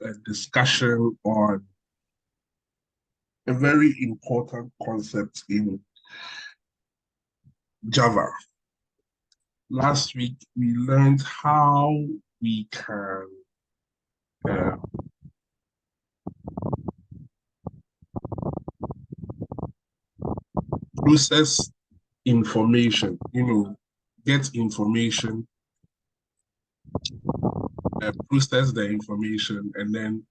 a discussion on a very important concept in Java. Last week, we learned how we can uh, process information, get information, process the information, and then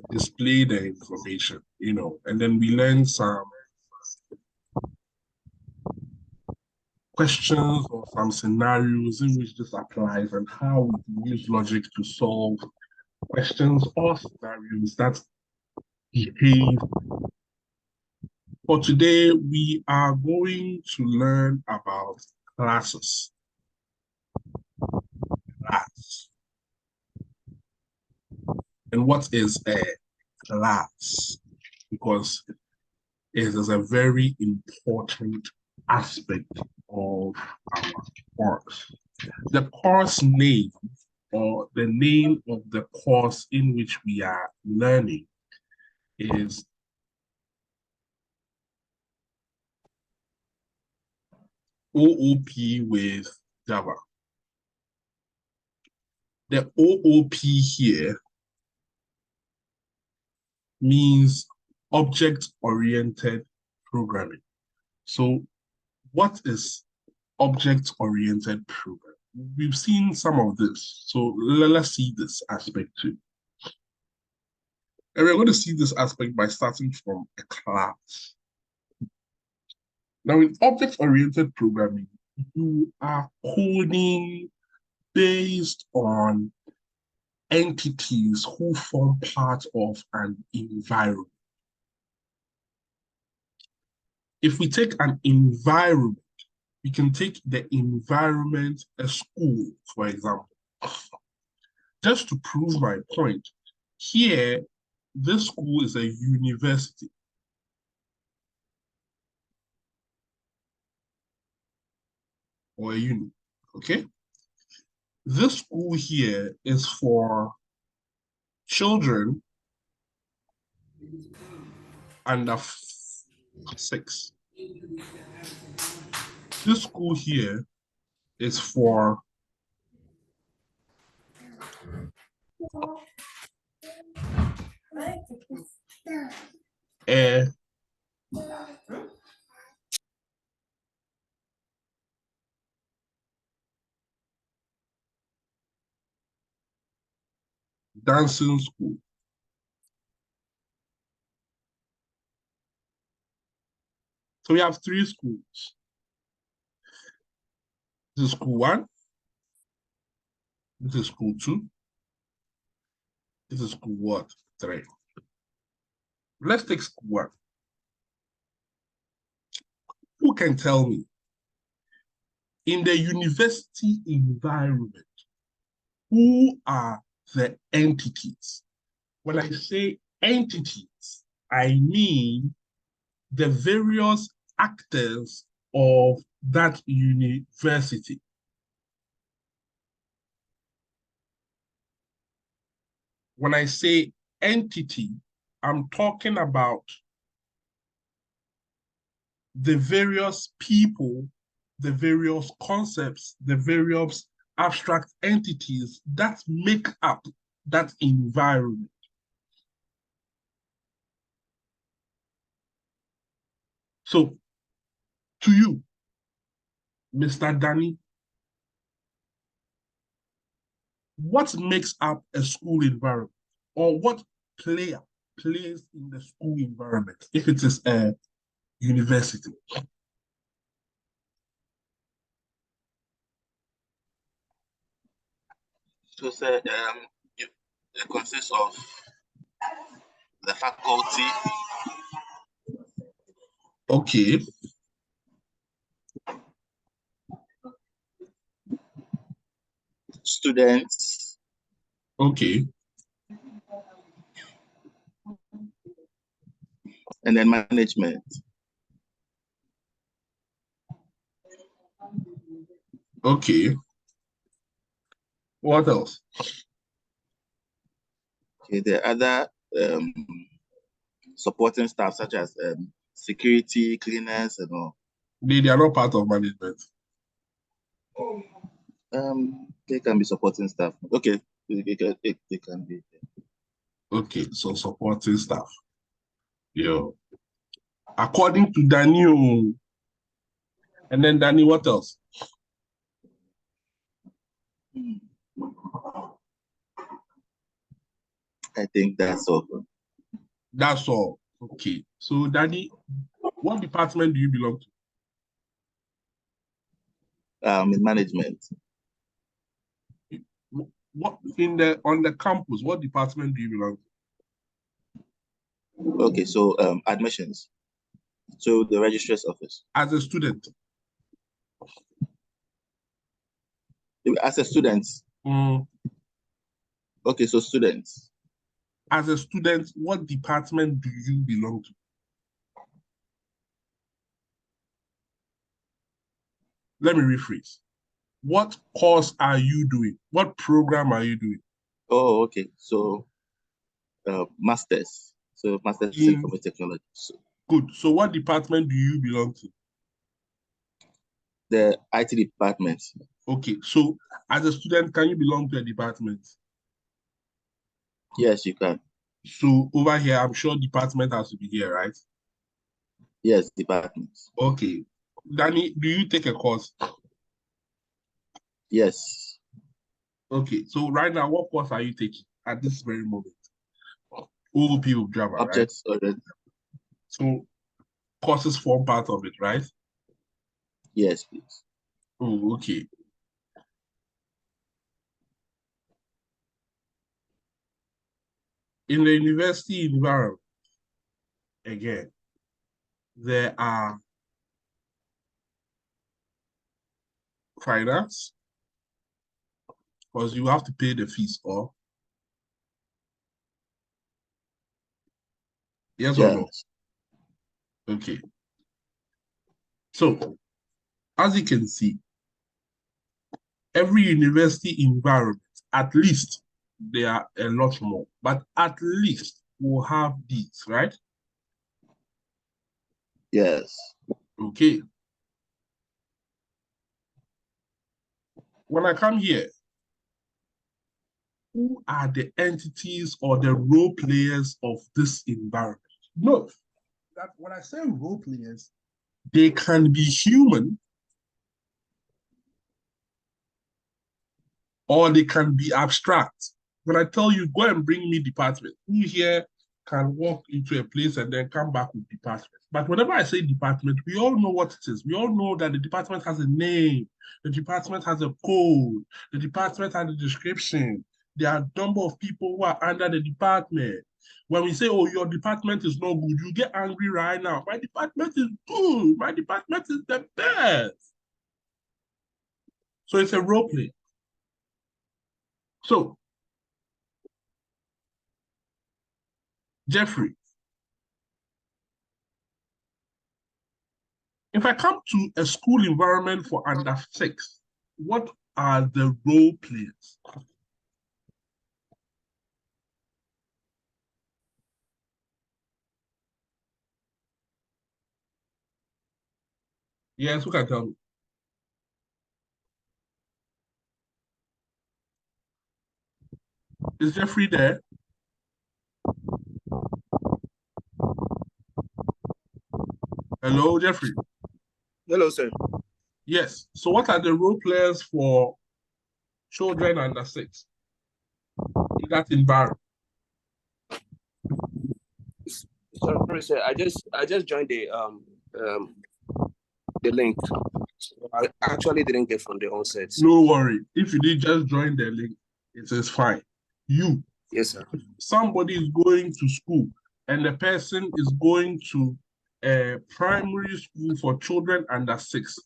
display the information, and then we learn some questions or some scenarios in which this applies and how we can use logic to solve questions or scenarios that behave. For today, we are going to learn about classes. Class. And what is a class? Because it is a very important aspect of our course. The course name or the name of the course in which we are learning is OOP with Java. The OOP here means object-oriented programming. So what is object-oriented programming? We've seen some of this. So let's see this aspect too. And we're going to see this aspect by starting from a class. Now, in object-oriented programming, you are coding based on entities who form part of an environment. If we take an environment, we can take the environment, a school, for example. Just to prove my point, here, this school is a university. Or a uni, okay? This school here is for children under 6. This school here is for a dancing school. So we have 3 schools. This is school 1. This is school 2. This is school what? 3. Let's take school 1. Who can tell me, in the university environment, who are the entities? When I say entities, I mean the various actors of that university. When I say entity, I'm talking about the various people, the various concepts, the various abstract entities that make up that environment. So, to you, Mr. Danny, what makes up a school environment? Or what player plays in the school environment if it is a university? So, sir, it consists of the faculty. Okay. Students. Okay. And then management. Okay. What else? Okay, the other supporting staff such as security, cleaners, and all. They are not part of management. They can be supporting staff. Okay, they can be. Okay, so supporting staff. Yeah. According to Daniel, and then Danny, what else? I think that's all. That's all. Okay. So Danny, what department do you belong to? In management. What on the campus, what department do you belong to? Okay, so admissions. So the registrar's office. As a student. As a student. Okay, so students. As a student, what department do you belong to? Let me rephrase. What course are you doing? What program are you doing? Oh, okay. So, masters. So, masters in information technology. So, good. So, what department do you belong to? The IT department. Okay. So, as a student, can you belong to a department? Yes, you can. So, over here, I'm sure department has to be here, right? Yes, department. Okay. Danny, do you take a course? Yes. Okay. So, right now, what course are you taking at this very moment? OOP of Java, Objects right? already. So, courses form part of it, right? Yes, please. Oh, okay. In the university environment, again, there are finance, because you have to pay the fees, or yes or no? Okay. So, as you can see, every university environment, at least there are a lot more, but at least we'll have these, right? Yes. Okay. When I come here, who are the entities or the role players of this environment? Note that when I say role players, they can be human or they can be abstract. When I tell you, go and bring me department, who here can walk into a place and then come back with department? But whenever I say department, we all know what it is. We all know that the department has a name, the department has a code, the department has a description. There are a number of people who are under the department. When we say, oh, your department is not good, you get angry right now. My department is good. My department is the best. So it's a role play. So, Jeffrey, if I come to a school environment for under 6, what are the role players? Yes, who can tell me? Is Jeffrey there? Hello, Jeffrey. Hello, sir. Yes. So what are the role players for children under 6 in that environment? Sorry, sir. I just joined the link. I actually didn't get from the onset. No worry. If you did just join the link, it is fine. You. Yes, sir. Somebody is going to school and the person is going to a primary school for children under 6.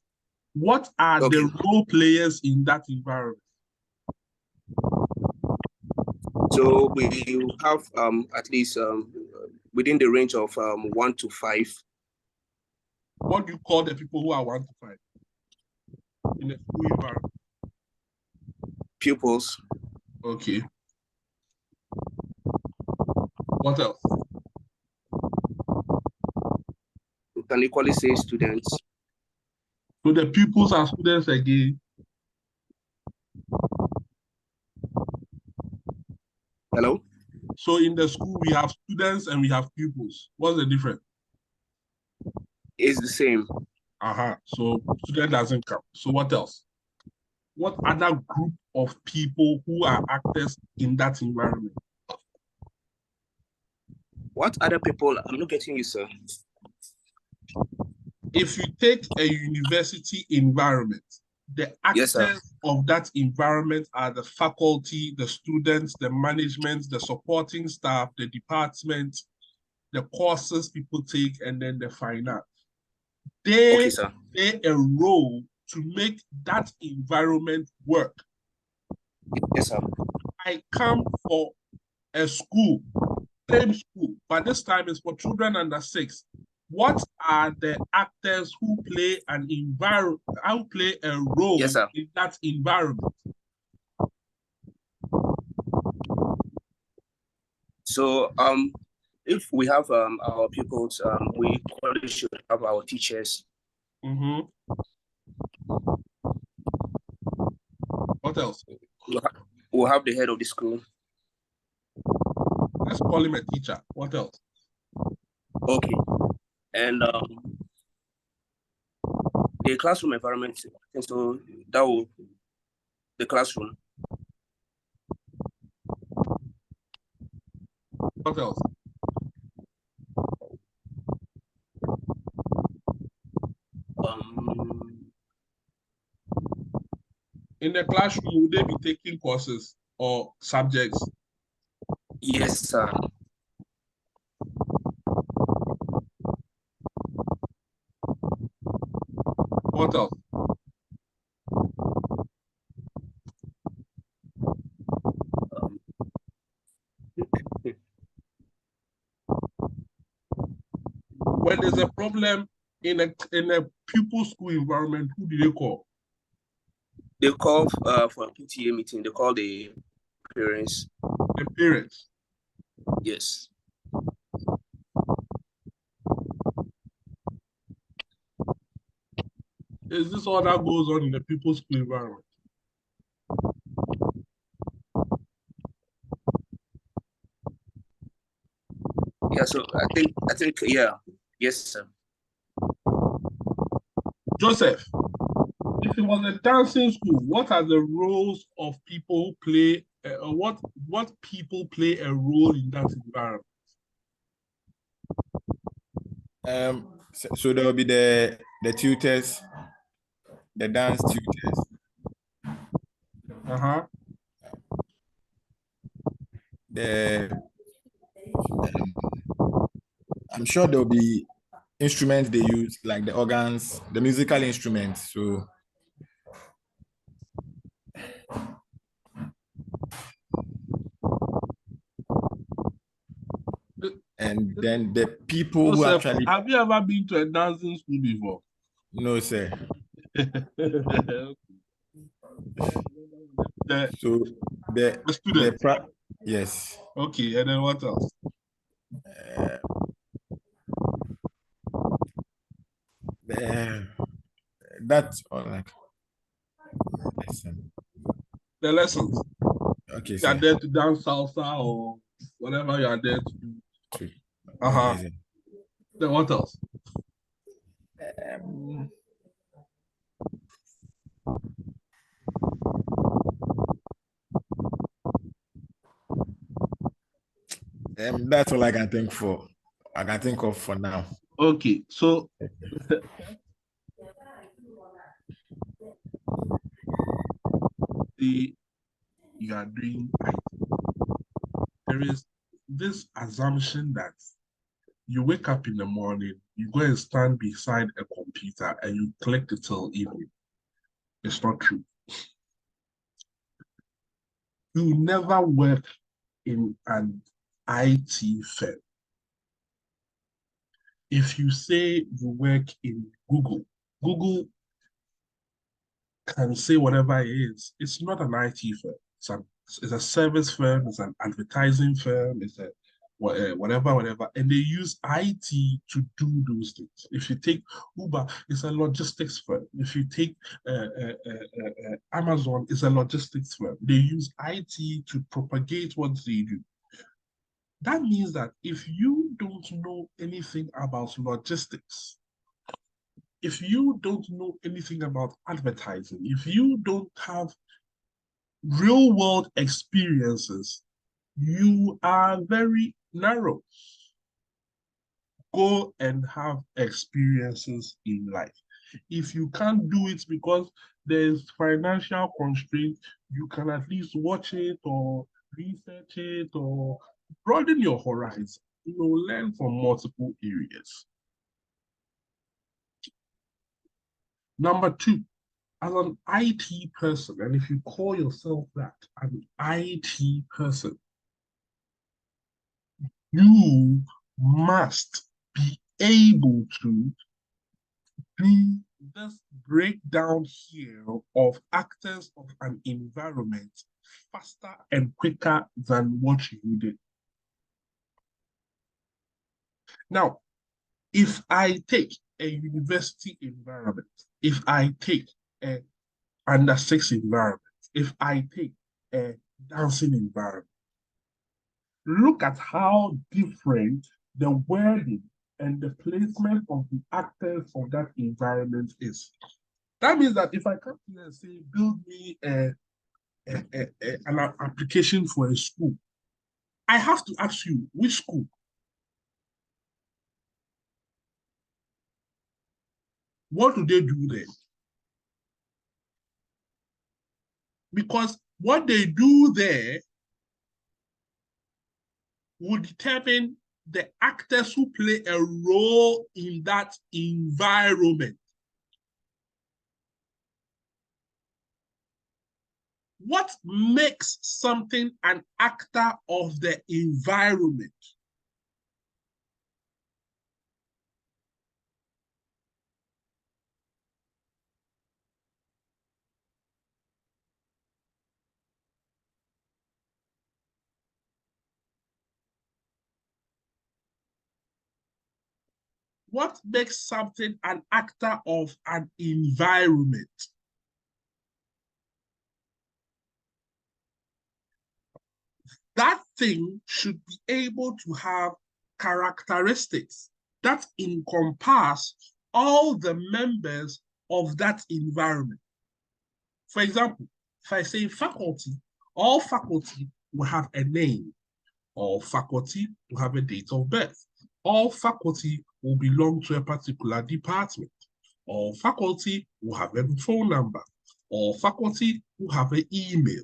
What are the role players in that environment? So we have at least within the range of 1 to 5. What do you call the people who are 1 to 5 in a school environment? Pupils. Okay. What else? We can equally say students. So the pupils are students again. Hello? So in the school, we have students and we have pupils. What's the difference? It's the same. So student doesn't count. So what else? What other group of people who are actors in that environment? What other people? I'm not getting you, sir. If you take a university environment, the Yes, sir. actors of that environment are the faculty, the students, the management, the supporting staff, the department, the courses people take, and then the finance. They Okay, sir. play a role to make that environment work. Yes, sir. I come for a school, same school, but this time it's for children under 6. What are the actors who play a role Yes, sir. in that environment? So, if we have our pupils, we probably should have our teachers. What else? We'll have the head of the school. Let's call him a teacher. What else? Okay. And the classroom environment, and so that will the classroom. What else? In the classroom, would they be taking courses or subjects? Yes, sir. What else? When there's a problem in a pupil school environment, who do they call? They call for a PTA meeting. They call the parents. The parents. Yes. Is this all that goes on in the pupil school environment? Yeah, so I think yeah. Yes, sir. Joseph, if it was a dancing school, what are the roles of people who play, what people play a role in that environment? So there will be the tutors, the dance tutors. I'm sure there will be instruments they use, like the organs, the musical instruments. So and then the people who actually. Have you ever been to a dancing school before? No, sir. So the student. Yes. Okay, and then what else? That's all, like lesson. The lessons. Okay, you sir. are there to dance salsa or whatever you are there to do. Okay, then what else? That's all I can think for. I can think of for now. Okay, so you are doing IT. There is this assumption that you wake up in the morning, you go and stand beside a computer and you click it till evening. It's not true. You never work in an IT firm. If you say you work in Google, Google can say whatever it is. It's not an IT firm. It's a service firm. It's an advertising firm. It's a whatever, and they use IT to do those things. If you take Uber, it's a logistics firm. If you take Amazon, it's a logistics firm. They use IT to propagate what they do. That means that if you don't know anything about logistics, if you don't know anything about advertising, if you don't have real world experiences, you are very narrow. Go and have experiences in life. If you can't do it because there's financial constraint, you can at least watch it or research it or broaden your horizon. Learn from multiple areas. Number two, as an IT person, and if you call yourself that, an IT person, you must be able to do this breakdown here of actors of an environment faster and quicker than what you did. Now, if I take a university environment, if I take a under 6 environment, if I take a dancing environment, look at how different the wording and the placement of the actors of that environment is. That means that if I come here and say, build me an application for a school, I have to ask you, which school? What do they do there? Because what they do there will determine the actors who play a role in that environment. What makes something an actor of the environment? What makes something an actor of an environment? That thing should be able to have characteristics that encompass all the members of that environment. For example, if I say faculty, all faculty will have a name. All faculty will have a date of birth. All faculty will belong to a particular department. All faculty will have a phone number. All faculty will have an email.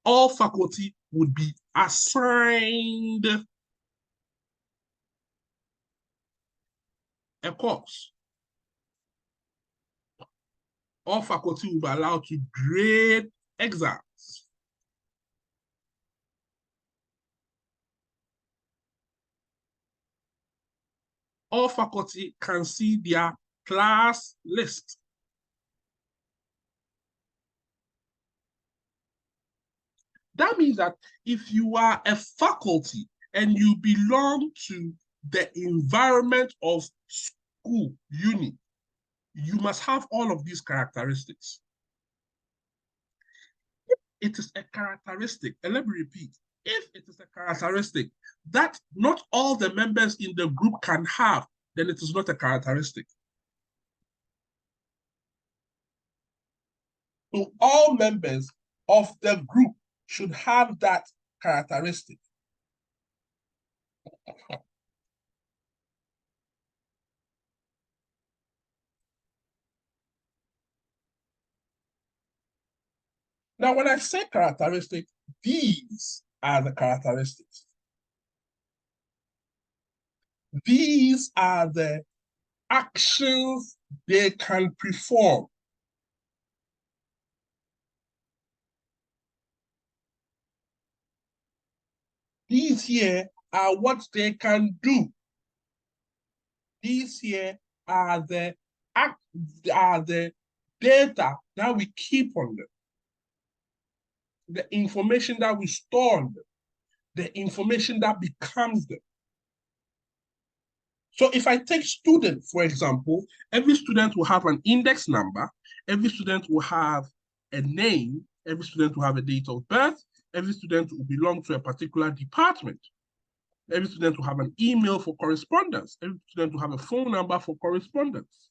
All faculty would be assigned a course. All faculty will be allowed to grade exams. All faculty can see their class list. That means that if you are a faculty and you belong to the environment of school, uni, you must have all of these characteristics. If it is a characteristic, and let me repeat, if it is a characteristic that not all the members in the group can have, then it is not a characteristic. So all members of the group should have that characteristic. Now, when I say characteristic, these are the characteristics. These are the actions they can perform. These here are what they can do. These here are the data that we keep on them, the information that we store on them. the information that becomes them. So if I take student, for example, every student will have an index number, every student will have a name, every student will have a date of birth, every student will belong to a particular department. Every student will have an email for correspondence. Every student will have a phone number for correspondence.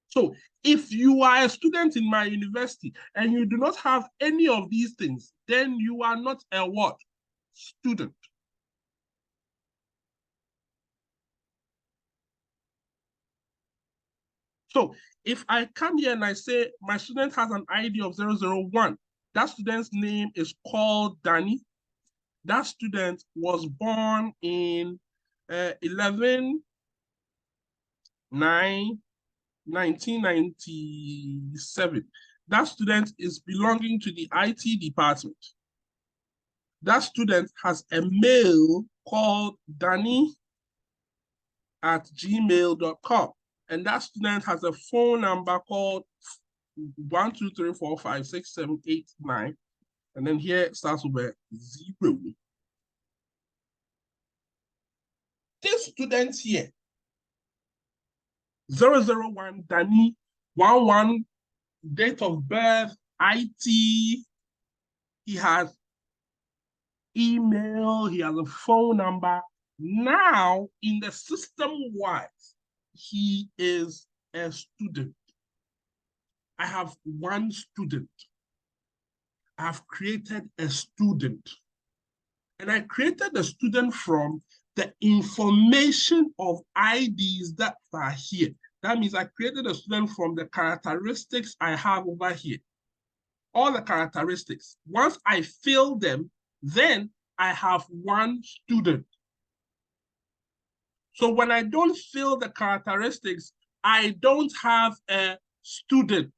So if you are a student in my university and you do not have any of these things, then you are not a what? Student. So if I come here and I say my student has an ID of 001, that student's name is called Danny. That student was born in 11/9/1997. That student is belonging to the IT department. That student has a mail called danny@gmail.com. And that student has a phone number called 123456789. And then here it starts with a 0. This student here, 001 Danny, 11 date of birth, IT, he has email, he has a phone number. Now, in the system-wise, he is a student. I have one student. I have created a student. And I created a student from the information of IDs that are here. That means I created a student from the characteristics I have over here. All the characteristics. Once I fill them, then I have one student. So when I don't fill the characteristics, I don't have a student.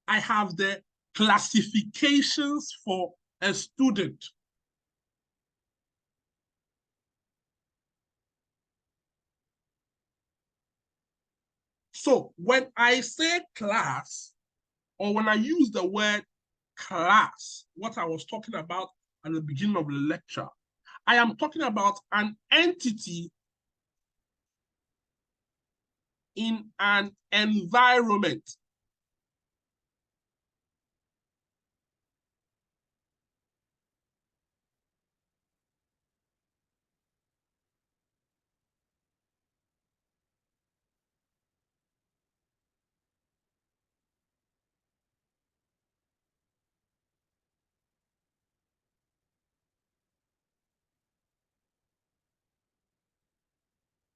I have the classifications for a student. So when I say class, or when I use the word class, what I was talking about at the beginning of the lecture, I am talking about an entity in an environment.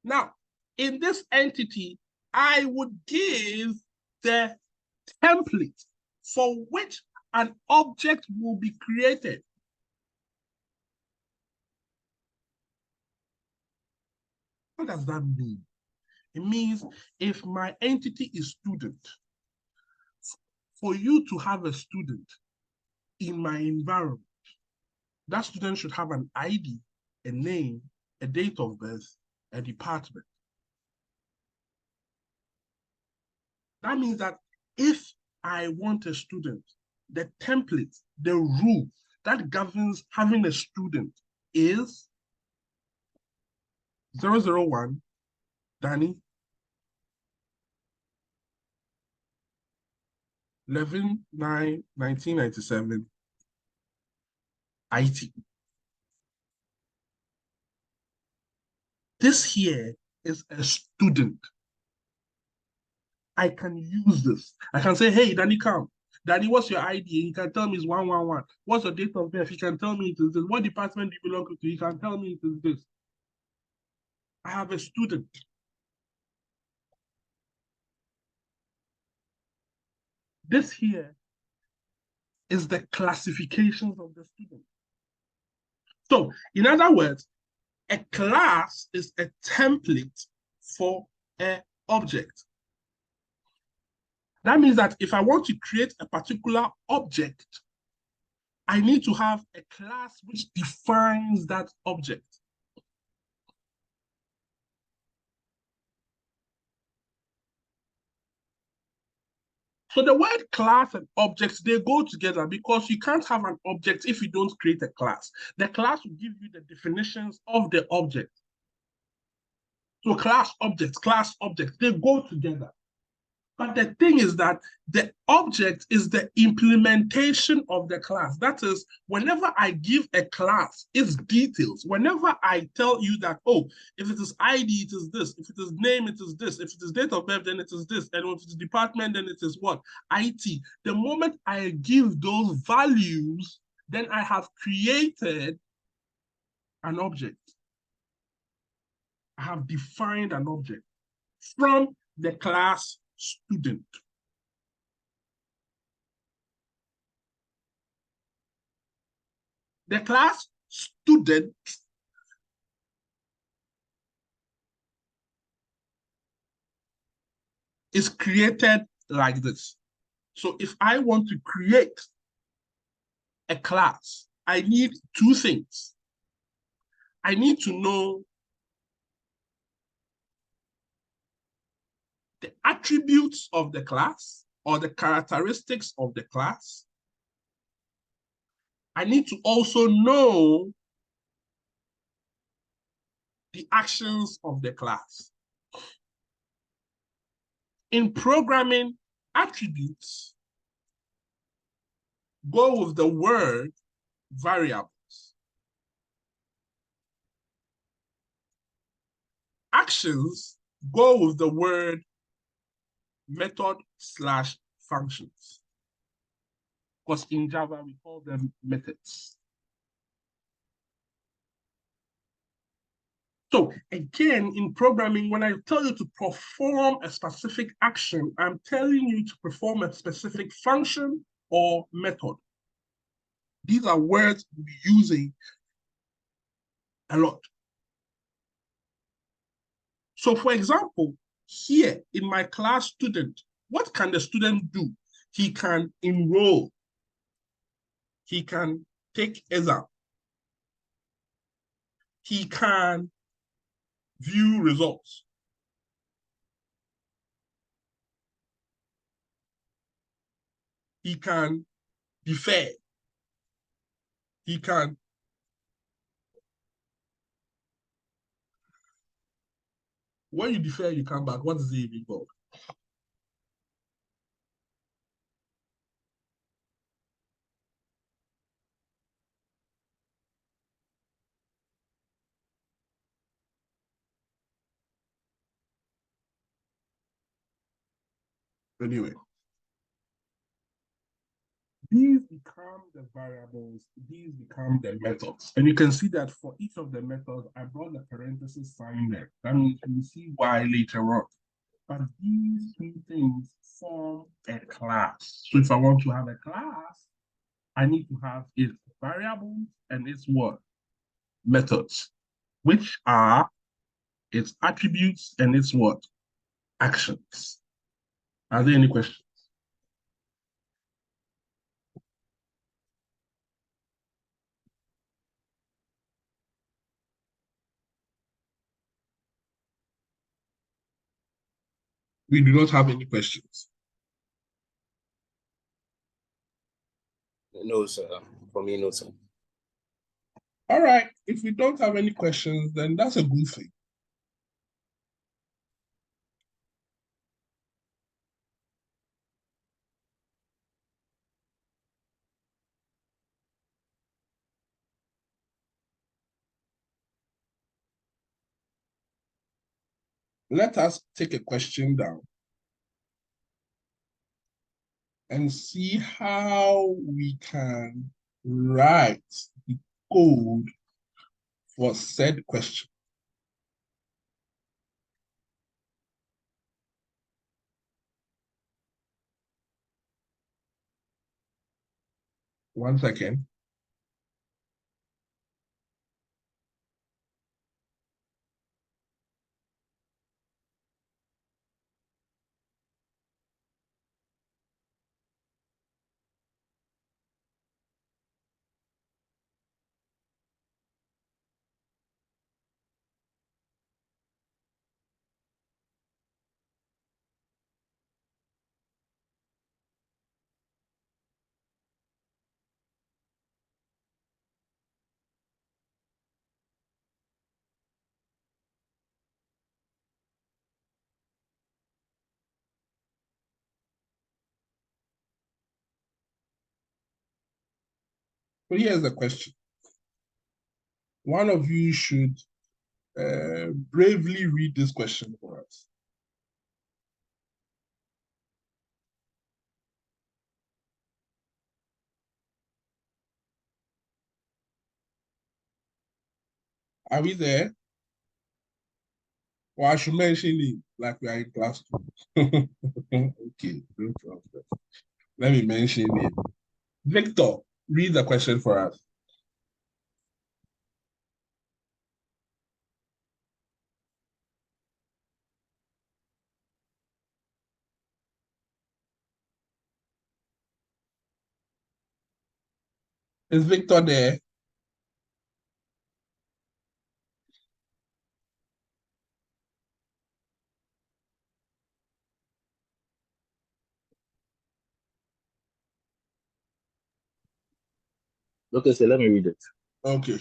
Now, in this entity, I would give the template for which an object will be created. What does that mean? It means if my entity is student, for you to have a student in my environment, that student should have an ID, a name, a date of birth, a department. That means that if I want a student, the template, the rule that governs having a student is 001 Danny, 11/9/1997, IT. This here is a student. I can use this. I can say, hey, Danny, come. Danny, what's your ID? You can tell me it's 111. What's your date of birth? You can tell me it is this. What department do you belong to? You can tell me it is this. I have a student. This here is the classifications of the student. So, in other words, a class is a template for an object. That means that if I want to create a particular object, I need to have a class which defines that object. So the word class and objects, they go together because you can't have an object if you don't create a class. The class will give you the definitions of the object. So class, objects, they go together. But the thing is that the object is the implementation of the class. That is, whenever I give a class its details, whenever I tell you that, oh, if it is ID, it is this. If it is name, it is this. If it is date of birth, then it is this. And if it is department, then it is what? IT. The moment I give those values, then I have created an object. I have defined an object from the class student. The class student is created like this. So if I want to create a class, I need two things. I need to know the attributes of the class or the characteristics of the class. I need to also know the actions of the class. In programming, attributes go with the word variables. Actions go with the word method/functions. Because in Java, we call them methods. So again, in programming, when I tell you to perform a specific action, I'm telling you to perform a specific function or method. These are words we're using a lot. So for example, here in my class student, what can the student do? He can enroll. He can take exam. He can view results. He can defer. He can when you defer, you come back. What is the even called? Anyway, these become the variables, these become the methods. And you can see that for each of the methods, I brought the parenthesis sign there. That means you see why later on. But these two things form a class. So if I want to have a class, I need to have its variables and its what? Methods, which are its attributes and its what? Actions. Are there any questions? We do not have any questions. No, sir. For me, no, sir. All right. If we don't have any questions, then that's a good thing. Let us take a question down and see how we can write the code for said question. One second. But here's the question. One of you should bravely read this question for us. Are we there? Or I should mention it like we are in class two. Okay, no problem. Let me mention it. Victor, read the question for us. Is Victor there? Okay, so let me read it. Okay.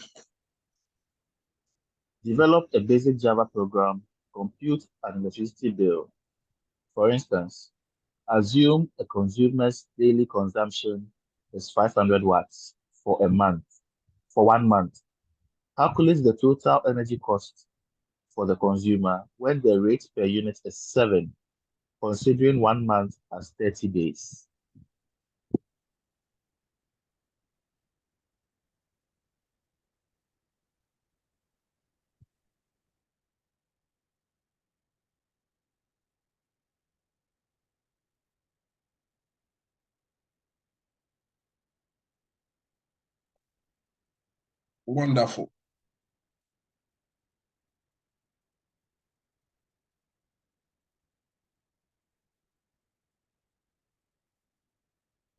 Develop a basic Java program, compute an electricity bill. For instance, assume a consumer's daily consumption is 500 watts for a month, for 1 month. Calculate the total energy cost for the consumer when the rate per unit is 7, considering 1 month as 30 days. Wonderful.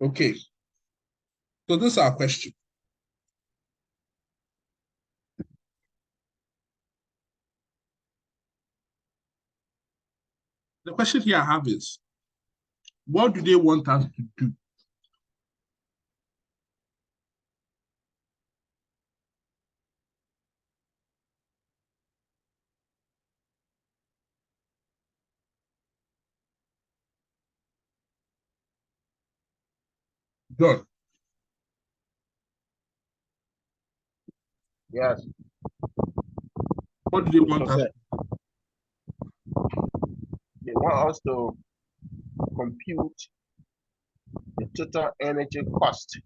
Okay. So this is our question. The question here I have is, what do they want us to do? John, Yes, what do they want us? okay. They want us to compute the total energy cost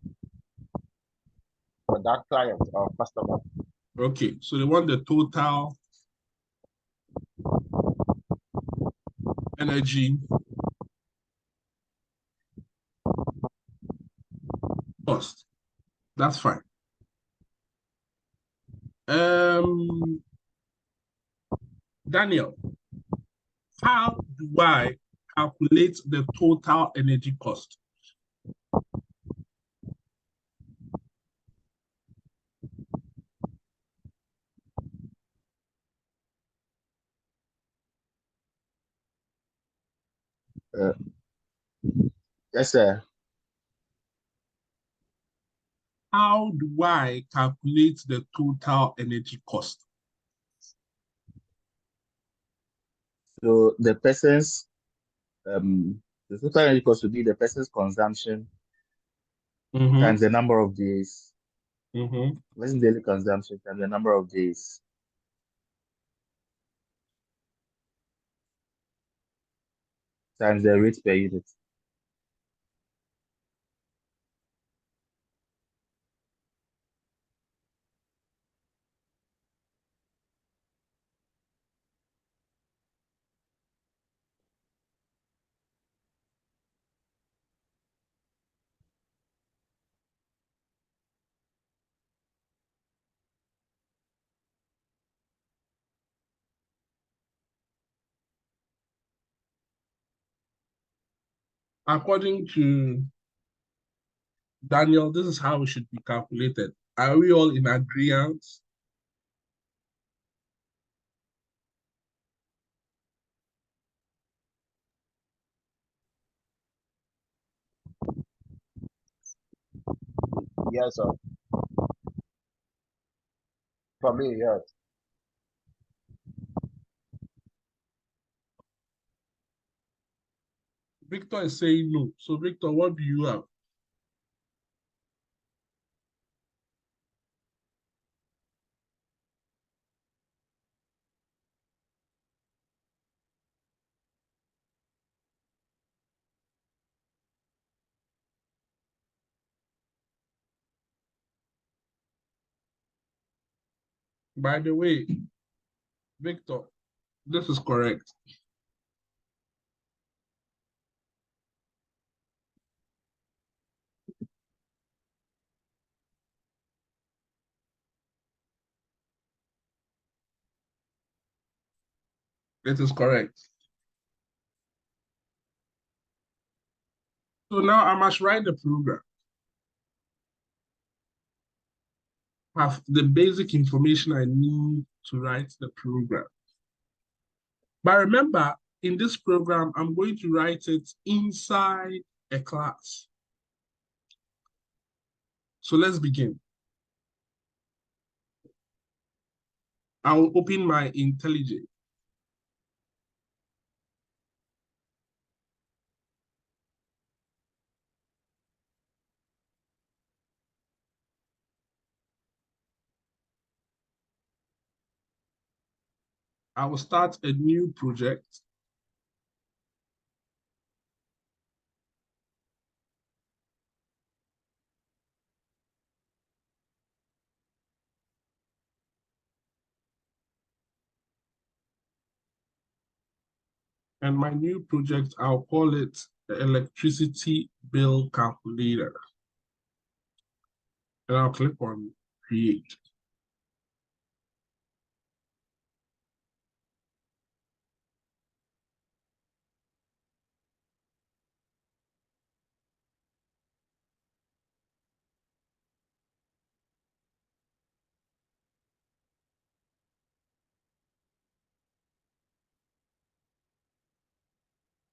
for that client or customer. Okay, so they want the total energy cost. That's fine. Daniel, how do I calculate the total energy cost? Yes, sir. How do I calculate the total energy cost? So the person's the total energy cost would be the person's consumption times the number of days. Person's daily consumption times the number of days. Times the rate per unit. According to Daniel, this is how it should be calculated. Are we all in agreement? Yes, sir. For me, yes. Victor is saying no. So Victor, what do you have? By the way, Victor, this is correct. It is correct. So now I must write the program. Have the basic information I need to write the program. But remember, in this program, I'm going to write it inside a class. So let's begin. I'll open my IntelliJ. I will start a new project. And my new project, I'll call it the electricity bill calculator. And I'll click on create.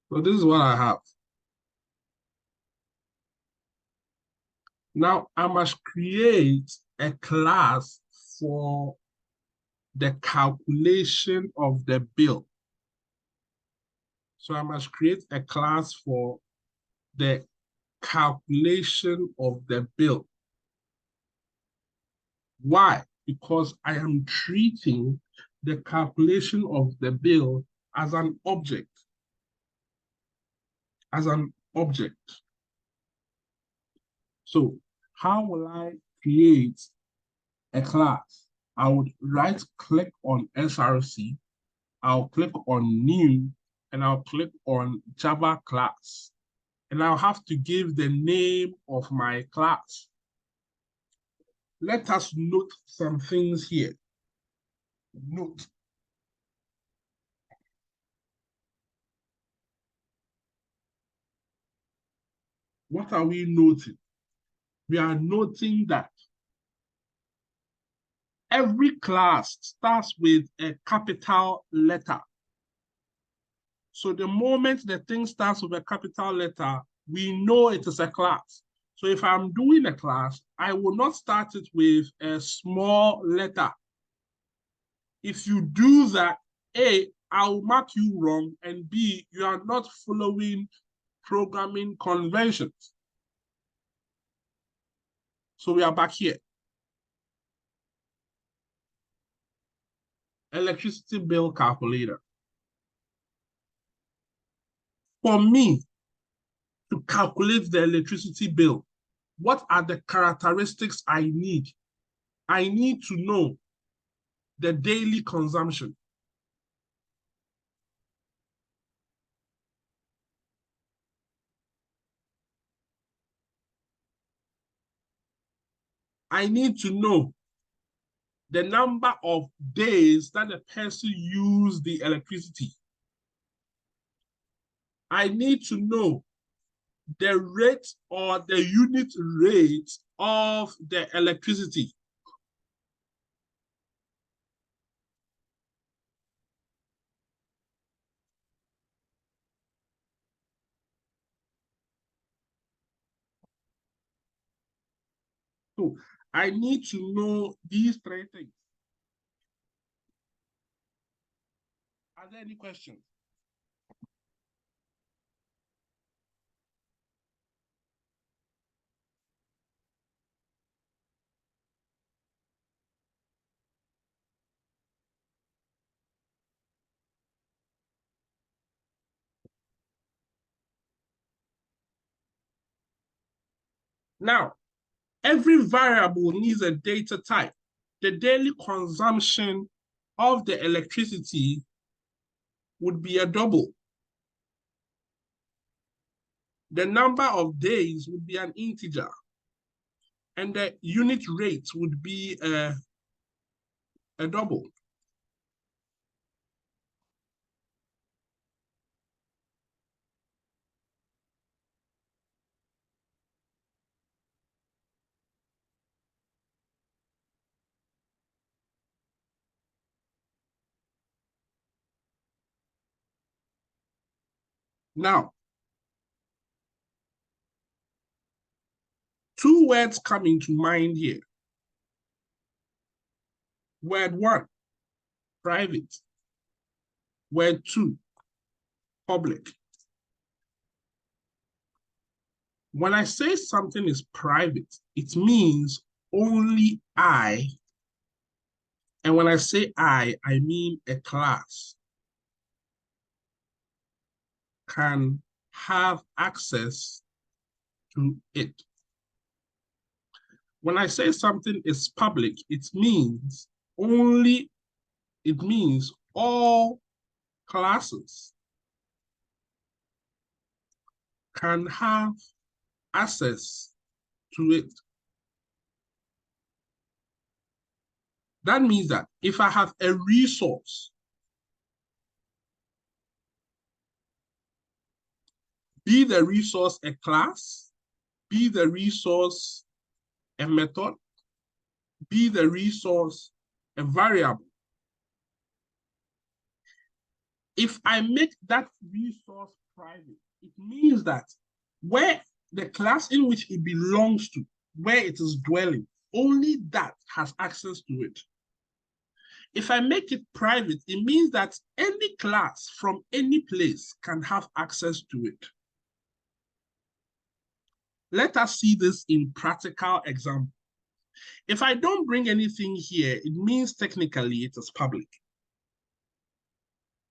So this is what I have. Now I must create a class for the calculation of the bill. So I must create a class for the calculation of the bill. Why? Because I am treating the calculation of the bill as an object. As an object. So how will I create a class? I would right click on SRC, I'll click on new, and I'll click on Java class. And I'll have to give the name of my class. Let us note some things here. Note. What are we noting? We are noting that every class starts with a capital letter. So the moment the thing starts with a capital letter, we know it is a class. So if I'm doing a class, I will not start it with a small letter. If you do that, A, I'll mark you wrong, and B, you are not following programming conventions. So we are back here. Electricity bill calculator. For me to calculate the electricity bill, what are the characteristics I need? I need to know the daily consumption. I need to know the number of days that the person used the electricity. I need to know the rate or the unit rate of the electricity. So I need to know these three things. Are there any questions? Now, every variable needs a data type. the daily consumption of the electricity would be a double. The number of days would be an integer, and the unit rate would be a double. Now, two words come into mind here. Word one, private. Word two, public. When I say something is private, it means only I, and when I say I mean a class, can have access to it. When I say something is public, it means all classes can have access to it. That means that if I have a resource, be the resource a class, be the resource a method, be the resource a variable. If I make that resource private, it means that where the class in which it belongs to, where it is dwelling, only that has access to it. If I make it private, it means that any class from any place can have access to it. Let us see this in practical example. If I don't bring anything here, it means technically it is public.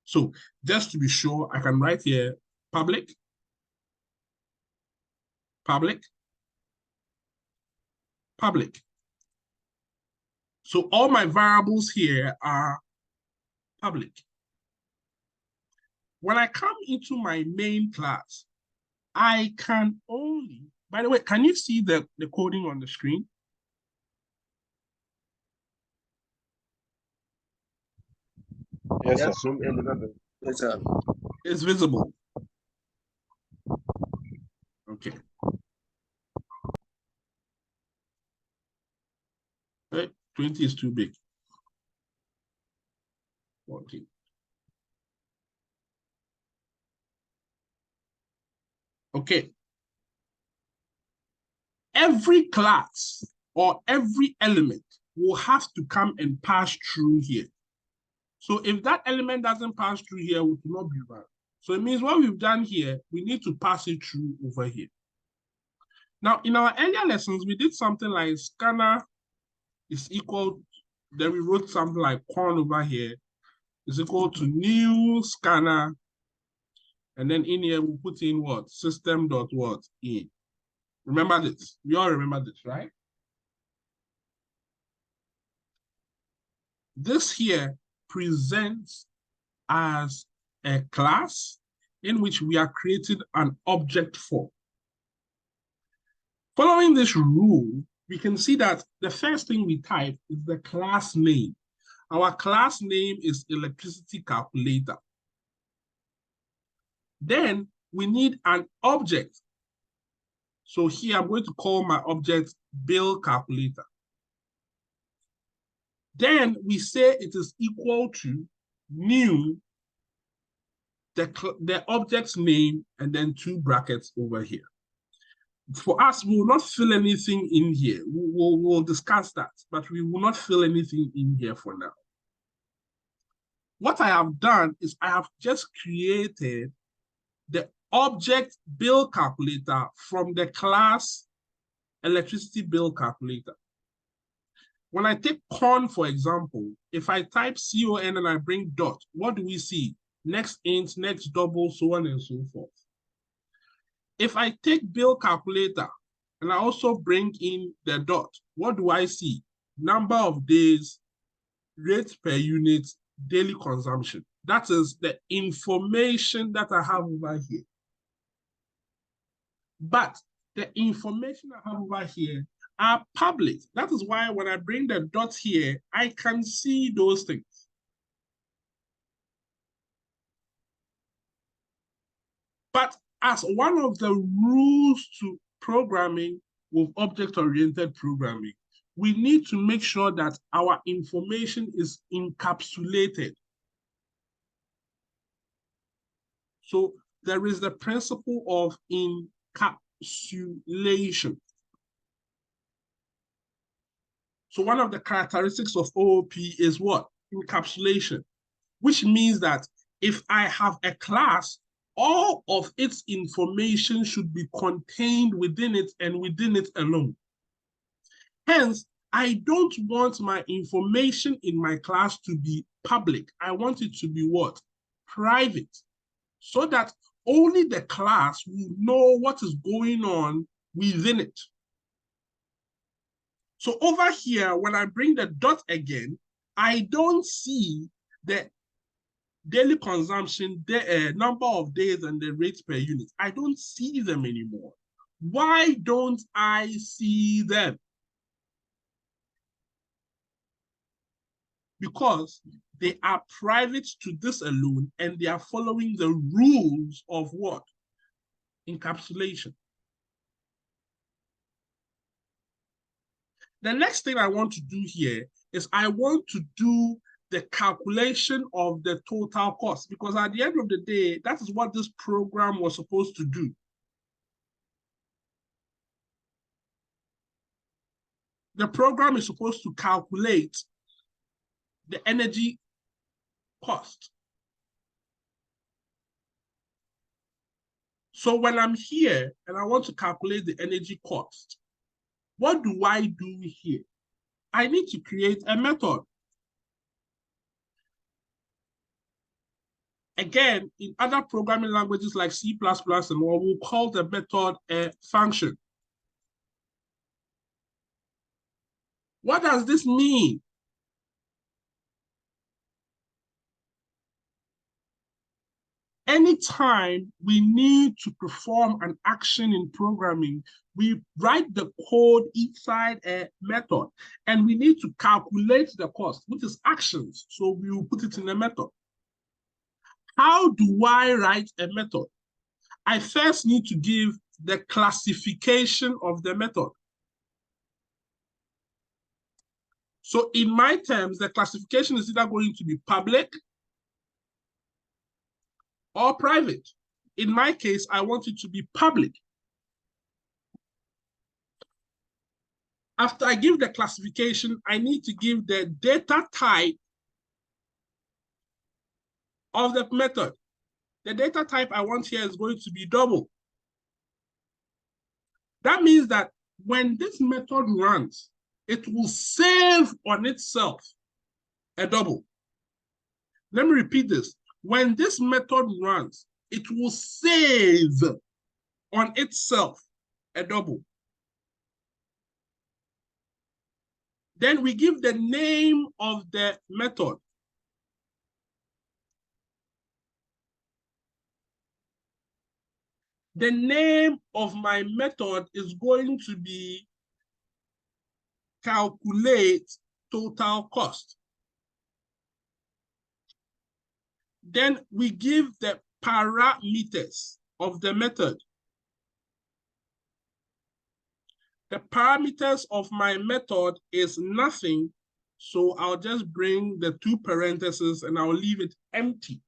So just to be sure, I can write here public, public, public. So all my variables here are public. When I come into my main class, I can only, by the way, can you see the coding on the screen? Yes, Yes. sir. Zoom in a little bit. Yes, sir. It's visible. Okay. Hey, 20 is too big. 14. Okay. Every class or every element will have to come and pass through here. So if that element doesn't pass through here, it will not be valid. So it means what we've done here, we need to pass it through over here. Now, in our earlier lessons, we did something like scanner is equal, then we wrote something like corn over here is equal to new scanner. And then in here, we put in what? System dot what? In. Remember this. We all remember this, right? This here presents as a class in which we are creating an object for. Following this rule, we can see that the first thing we type is the class name. Our class name is electricity calculator. Then we need an object. So here I'm going to call my object bill calculator. Then we say it is equal to new, the object's name, and then two brackets over here. For us, we will not fill anything in here. We'll discuss that, but we will not fill anything in here for now. What I have done is I have just created the object bill calculator from the class electricity bill calculator. When I take corn, for example, if I type CON and I bring dot, what do we see? Next int, next double, so on and so forth. If I take bill calculator and I also bring in the dot, what do I see? number of days, rate per unit, daily consumption. That is the information that I have over here. But the information I have over here are public. That is why when I bring the dots here, I can see those things. But as one of the rules to programming with object-oriented programming, we need to make sure that our information is encapsulated. So there is the principle of encapsulation. So one of the characteristics of OOP is what? Encapsulation, which means that if I have a class, all of its information should be contained within it and within it alone. Hence, I don't want my information in my class to be public. I want it to be what? Private. So that only the class will know what is going on within it. So over here, when I bring the dot again, I don't see the daily consumption, the number of days and the rate per unit. I don't see them anymore. Why don't I see them? Because they are private to this alone and they are following the rules of what? Encapsulation. The next thing I want to do here is I want to do the calculation of the total cost, because at the end of the day, that is what this program was supposed to do. The program is supposed to calculate the energy cost. So when I'm here and I want to calculate the energy cost, what do I do here? I need to create a method. Again, in other programming languages like C++ and all, we'll call the method a function. What does this mean? Anytime we need to perform an action in programming, we write the code inside a method, and we need to calculate the cost, which is actions. So we will put it in a method. How do I write a method? I first need to give the classification of the method. So in my terms, the classification is either going to be public or private. In my case, I want it to be public. After I give the classification, I need to give the data type of the method. The data type I want here is going to be double. That means that when this method runs, it will save on itself a double. Let me repeat this. When this method runs, it will save on itself a double. Then we give the name of the method. The name of my method is going to be calculate total cost. Then we give the parameters of the method. The parameters of my method is nothing, so I'll just bring the two parentheses and I'll leave it empty.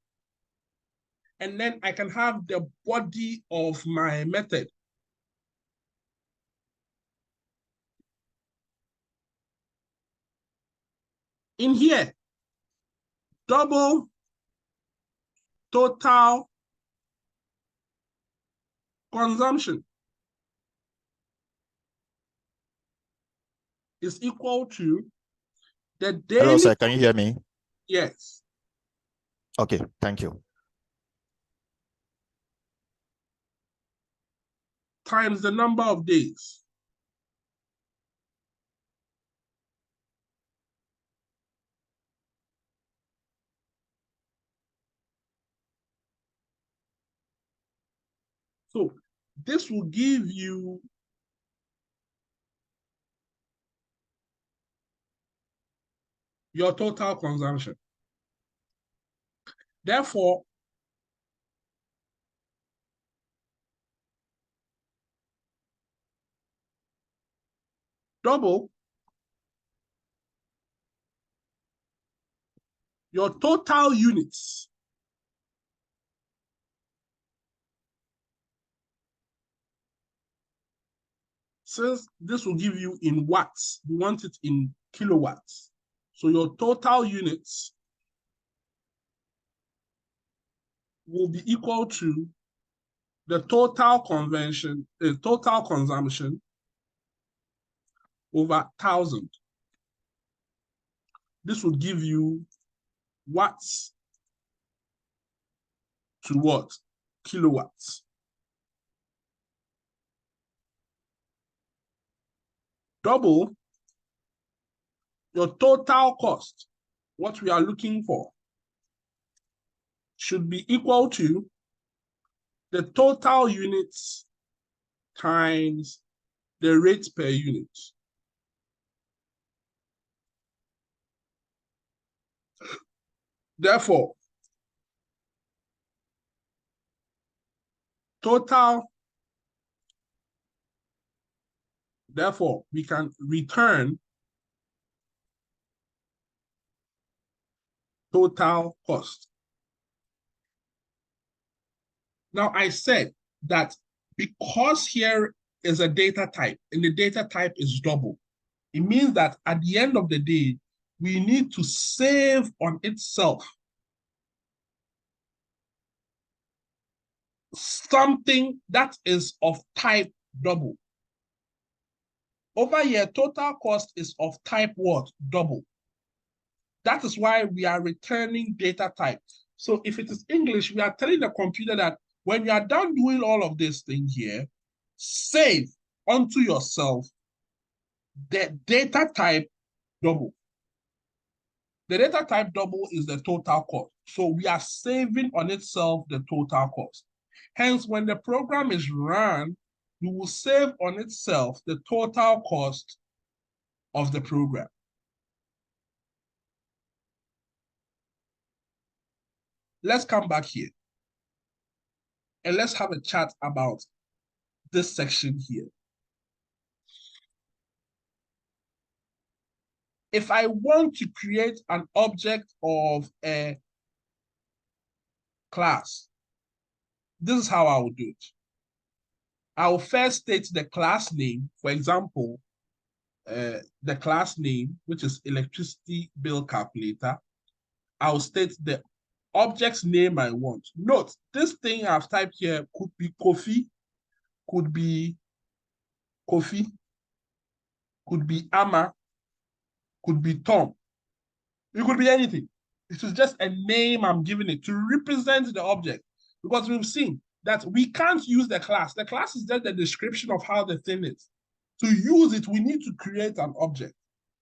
And then I can have the body of my method. In here, double total consumption is equal to the daily. Hello, sir. Can you hear me? Yes. Okay, thank you. Times the number of days. So this will give you your total consumption. Therefore, double your total units since this will give you in watts, you want it in kilowatts. So your total units will be equal to the total consumption over 1,000. This would give you watts to what? Kilowatts. Double your total cost, what we are looking for, should be equal to the total units times the rate per unit. Therefore, therefore, we can return total cost. Now, I said that because here is a data type and the data type is double, it means that at the end of the day, we need to save on itself something that is of type double. Over here, total cost is of type what? Double. That is why we are returning data type. So if it is English, we are telling the computer that when you are done doing all of this thing here, save onto yourself the data type double. The data type double is the total cost. So we are saving on itself the total cost. Hence, when the program is run, you will save on itself the total cost of the program. Let's come back here and let's have a chat about this section here. If I want to create an object of a class, this is how I will do it. I will first state the class name. For example, the class name, which is electricity bill calculator. I'll state the object's name I want. Note, this thing I've typed here could be Kofi, could be Kofi, could be Amma, could be Tom. It could be anything. It is just a name I'm giving it to represent the object, because we've seen that we can't use the class. The class is just the description of how the thing is. To use it, we need to create an object.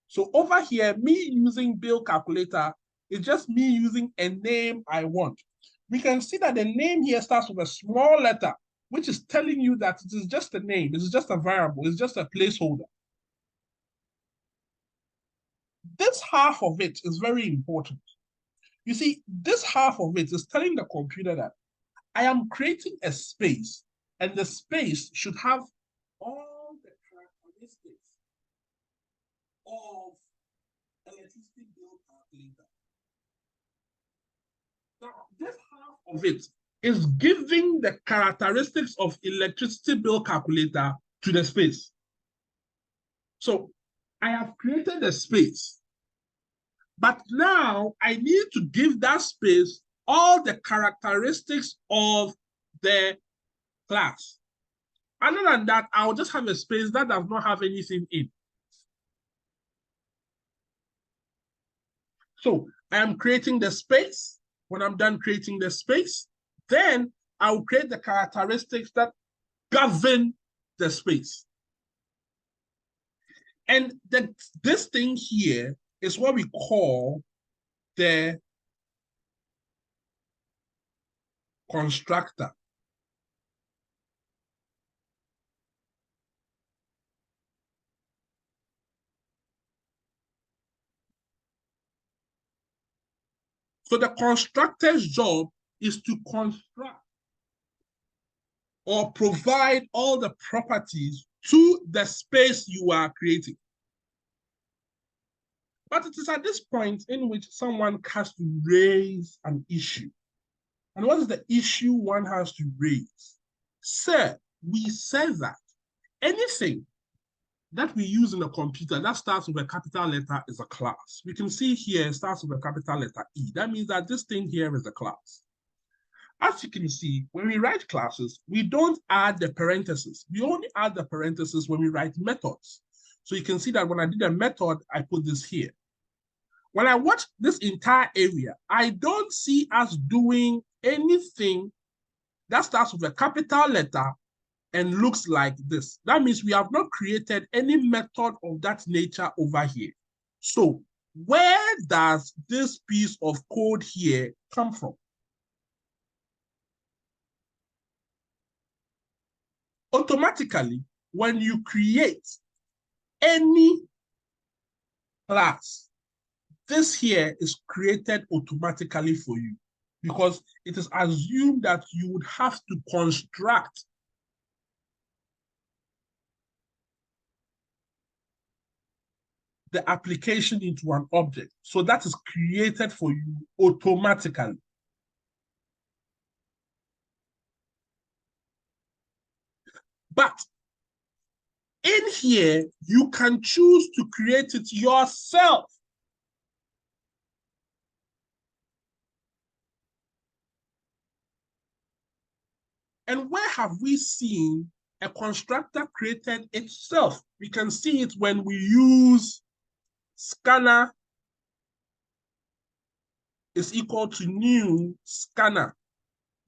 So over here, me using bill calculator is just me using a name I want. We can see that the name here starts with a small letter, which is telling you that it is just a name. It's just a variable. It's just a placeholder. This half of it is very important. You see, this half of it is telling the computer that I am creating a space, and the space should have all the characteristics of electricity bill calculator. Now, this half of it is giving the characteristics of electricity bill calculator to the space. So I have created a space, but now I need to give that space all the characteristics of the class. Other than that, I'll just have a space that does not have anything in. So I am creating the space. When I'm done creating the space, then I'll create the characteristics that govern the space. And this thing here is what we call the constructor. So the constructor's job is to construct or provide all the properties to the space you are creating. But it is at this point in which someone has to raise an issue. And what is the issue one has to raise? Sir, we said that anything that we use in a computer that starts with a capital letter is a class. We can see here it starts with a capital letter E. That means that this thing here is a class. As you can see, when we write classes, we don't add the parentheses. We only add the parentheses when we write methods. So you can see that when I did a method, I put this here. When I watch this entire area, I don't see us doing anything that starts with a capital letter and looks like this. That means we have not created any method of that nature over here. So where does this piece of code here come from? Automatically, when you create any class, this here is created automatically for you because it is assumed that you would have to construct the application into an object. So that is created for you automatically. But in here, you can choose to create it yourself. And where have we seen a constructor created itself? We can see it when we use scanner is equal to new scanner.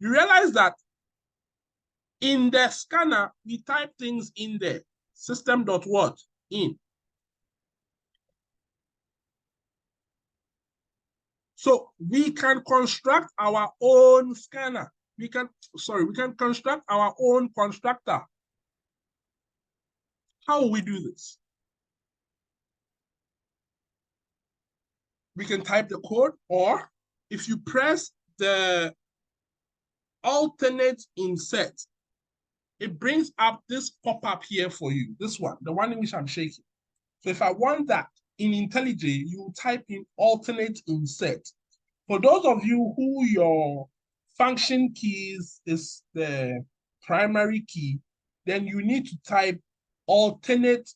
You realize that in the scanner, we type things in there. System.what? In. So we can construct our own scanner. We can construct our own constructor. How will we do this? We can type the code, or if you press the alternate insert, it brings up this pop-up here for you. This one, the one in which I'm shaking. So if I want that in IntelliJ, you type in alternate insert. For those of you who your function keys is the primary key, then you need to type alternate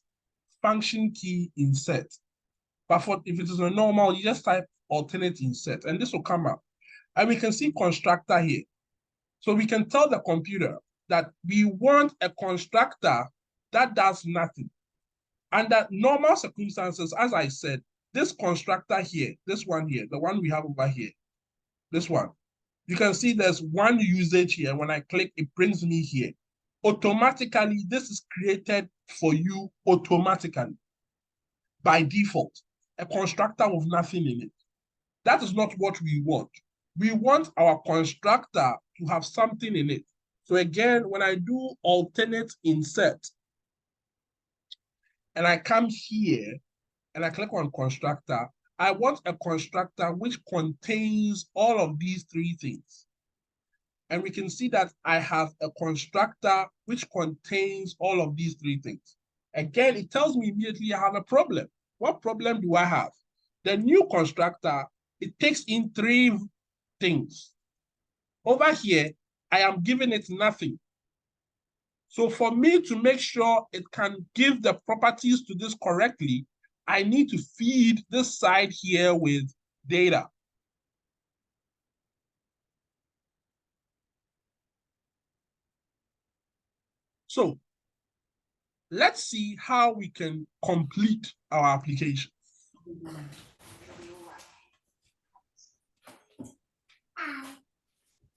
function key insert. But if it is a normal, you just type alternate insert, and this will come up. And we can see constructor here. So we can tell the computer that we want a constructor that does nothing. Under normal circumstances, as I said, this constructor here, this one here, the one we have over here, this one, you can see there's one usage here. When I click, it brings me here. Automatically, this is created for you automatically by default, a constructor with nothing in it. That is not what we want. We want our constructor to have something in it. So again, when I do alternate insert, and I come here, and I click on constructor, I want a constructor which contains all of these three things. And we can see that I have a constructor which contains all of these three things. Again, it tells me immediately I have a problem. What problem do I have? The new constructor, it takes in three things. Over here, I am giving it nothing. So for me to make sure it can give the properties to this correctly, I need to feed this side here with data. So let's see how we can complete our application.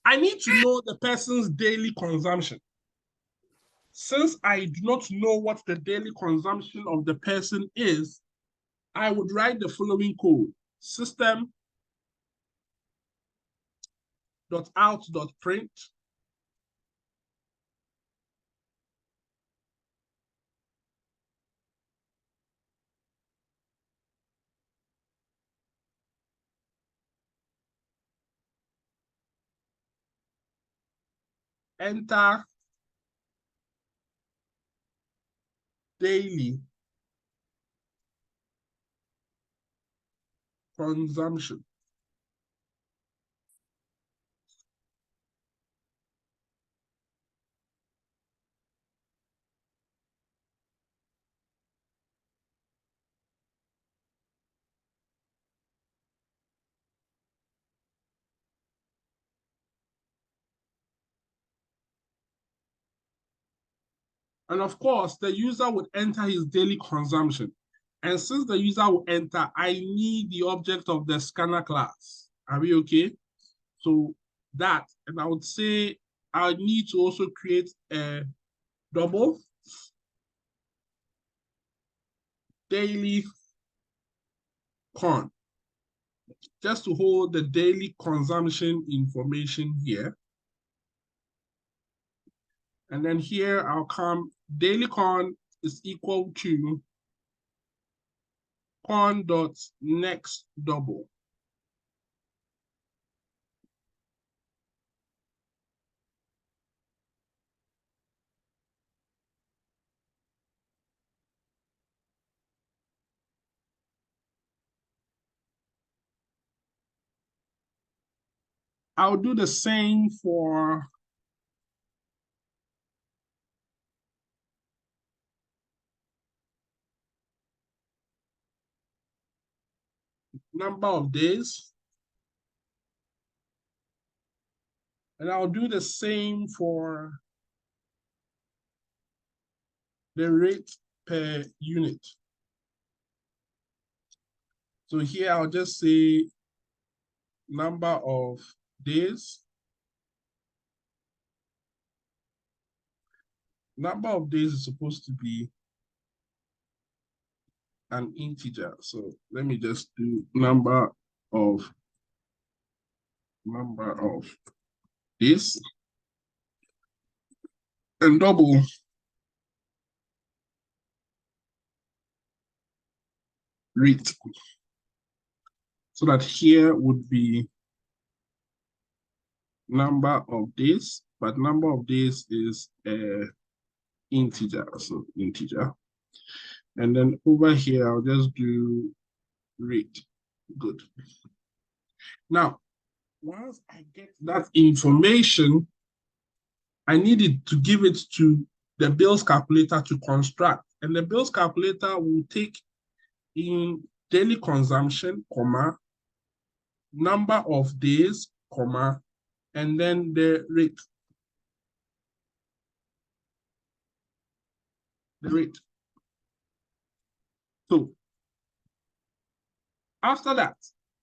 I need to know the person's daily consumption. Since I do not know what the daily consumption of the person is, I would write the following code: system.out.print enter daily consumption. And of course, the user would enter his daily consumption. And since the user will enter, I need the object of the scanner class. Are we okay? So that, and I would say I need to also create a double daily con, just to hold the daily consumption information here. And then here I'll come daily con is equal to con dot next double. I'll do the same for number of days. And I'll do the same for the rate per unit. So here I'll just say number of days. Number of days is supposed to be an integer. So let me just do number of days and double rate. So that here would be number of days, but number of days is integer, so integer. And then over here, I'll just do rate. Good. Now, once I get that information, I needed to give it to the bills calculator to construct. And the bills calculator will take in daily consumption, comma, number of days, comma, and then the rate. The rate. So after that,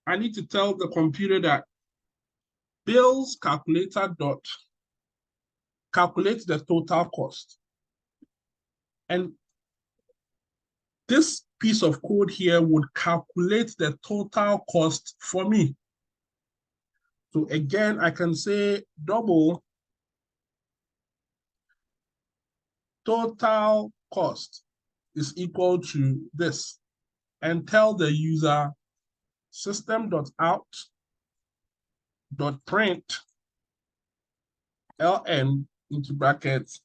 I need to tell the computer that bills calculator dot calculate the total cost. And this piece of code here would calculate the total cost for me. So again, I can say double total cost is equal to this, and tell the user system.out.print ln into brackets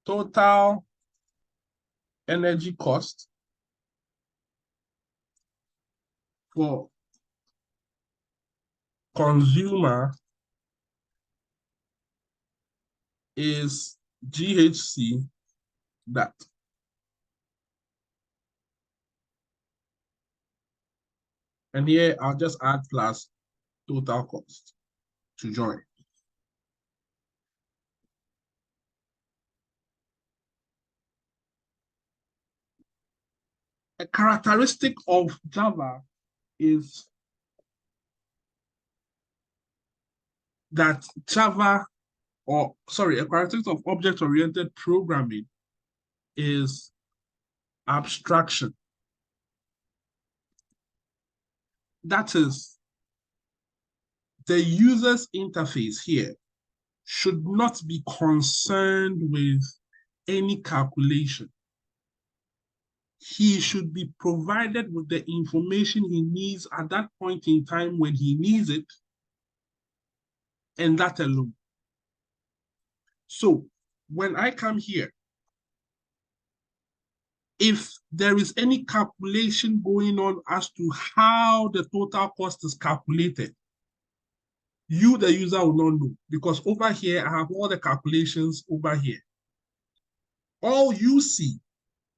total energy cost for consumer is GHC that. And here I'll just add plus total cost to join. A characteristic of Java is that a characteristic of object-oriented programming is abstraction. That is, the user's interface here should not be concerned with any calculation. He should be provided with the information he needs at that point in time when he needs it, and that alone. So when I come here, if there is any calculation going on as to how the total cost is calculated, you, the user, will not know, because over here, I have all the calculations over here. All you see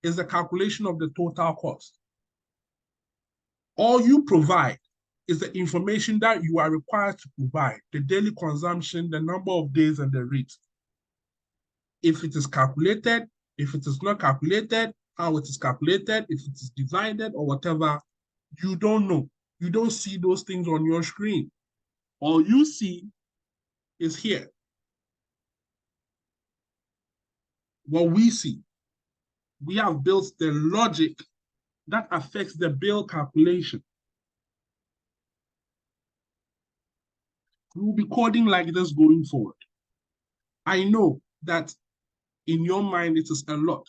is the calculation of the total cost. All you provide is the information that you are required to provide, the daily consumption, the number of days, and the rate. If it is calculated, if it is not calculated, how it is calculated, if it is divided or whatever, you don't know. You don't see those things on your screen. All you see is here. What we see, we have built the logic that affects the bill calculation. We'll be coding like this going forward. I know that in your mind it is a lot.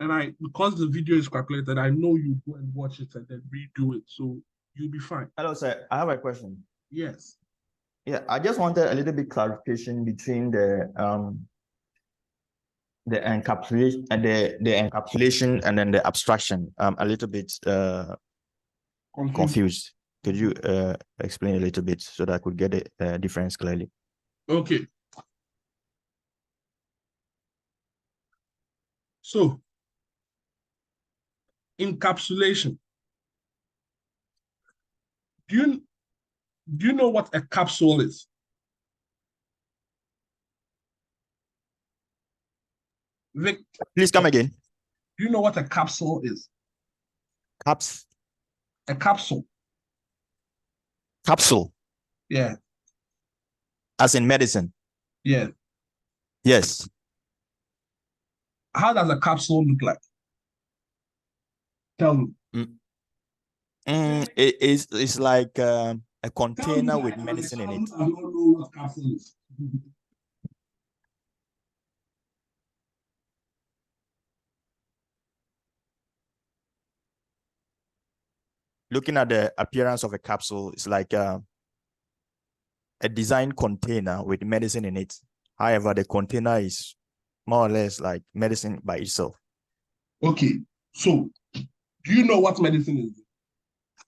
And because the video is calculated, I know you go and watch it and then redo it. So you'll be fine. Hello, sir. I have a question. Yes. Yeah, I just wanted a little bit clarification between the encapsulation and the encapsulation and then the abstraction. I'm a little bit confused. Could you explain a little bit so that I could get the difference clearly? Okay. So, encapsulation. Do you know what a capsule is? Vic, Please come again. do you know what a capsule is? Caps. A capsule. Capsule. Yeah. As in medicine. Yeah. Yes. How does a capsule look like? Tell me. It's like a container with medicine in it. I don't know what capsule is. Looking at the appearance of a capsule, it's like a designed container with medicine in it. However, the container is more or less like medicine by itself. Okay. So, do you know what medicine is?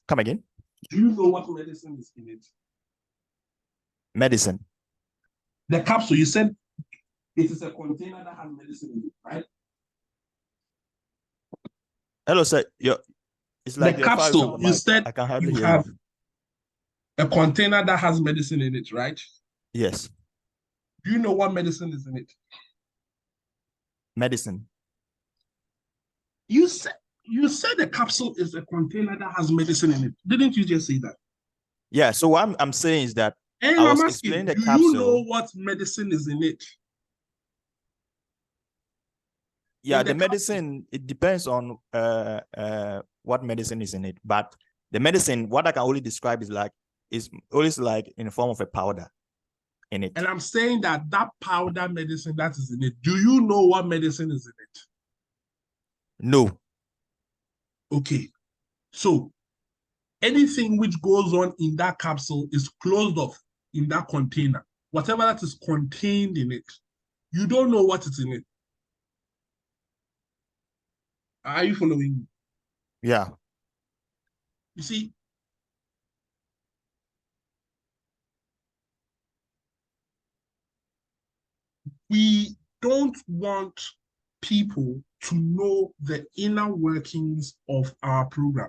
Come again? Do you know what medicine is in it? Medicine. The capsule, you said it is a container that has medicine in it, right? Hello, sir. It's like the capsule, you said I can hardly you hear have you. a container that has medicine in it, right? Yes. Do you know what medicine is in it? Medicine. You said the capsule is a container that has medicine in it. Didn't you just say that? Yeah. So what I'm saying is that And I was I'm asking, explaining the do capsule. you know what medicine is in it? Yeah, In the the medicine, it depends on what medicine is in it. But the medicine, what I can only describe is always like in the form of a powder in it. And I'm saying that powder medicine that is in it, do you know what medicine is in it? No. Okay. So anything which goes on in that capsule is closed off in that container. Whatever that is contained in it, you don't know what is in it. Are you following me? Yeah. You see, we don't want people to know the inner workings of our program.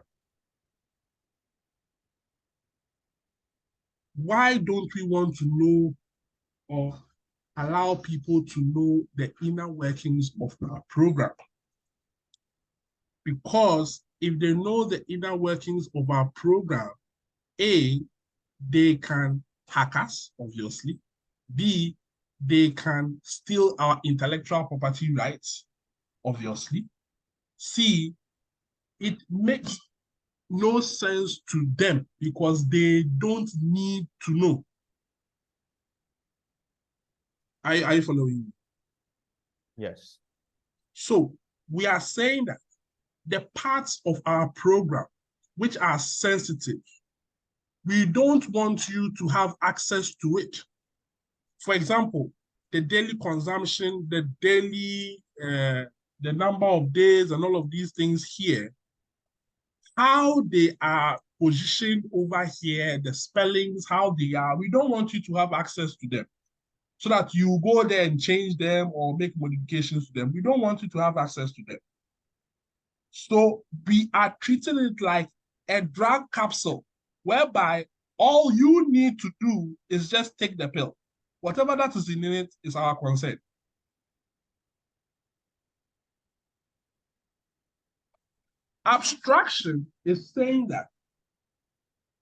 Why don't we want to know or allow people to know the inner workings of our program? Because if they know the inner workings of our program, A, they can hack us, obviously. B, they can steal our intellectual property rights, obviously. C, it makes no sense to them because they don't need to know. Are you following me? Yes. So we are saying that the parts of our program which are sensitive, we don't want you to have access to it. For example, the daily consumption, the daily, the number of days and all of these things here, how they are positioned over here, the spellings, how they are, we don't want you to have access to them so that you go there and change them or make modifications to them. We don't want you to have access to them. So we are treating it like a drug capsule, whereby all you need to do is just take the pill. Whatever that is in it is our concern. Abstraction is saying that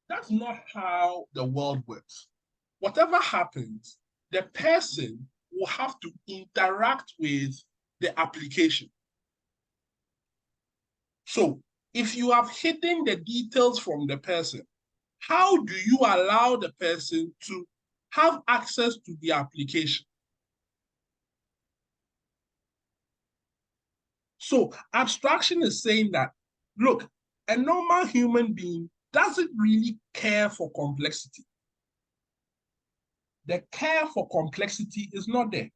that's not how the world works. Whatever happens, the person will have to interact with the application. So if you have hidden the details from the person, how do you allow the person to have access to the application? So abstraction is saying that, look, a normal human being doesn't really care for complexity. The care for complexity is not there.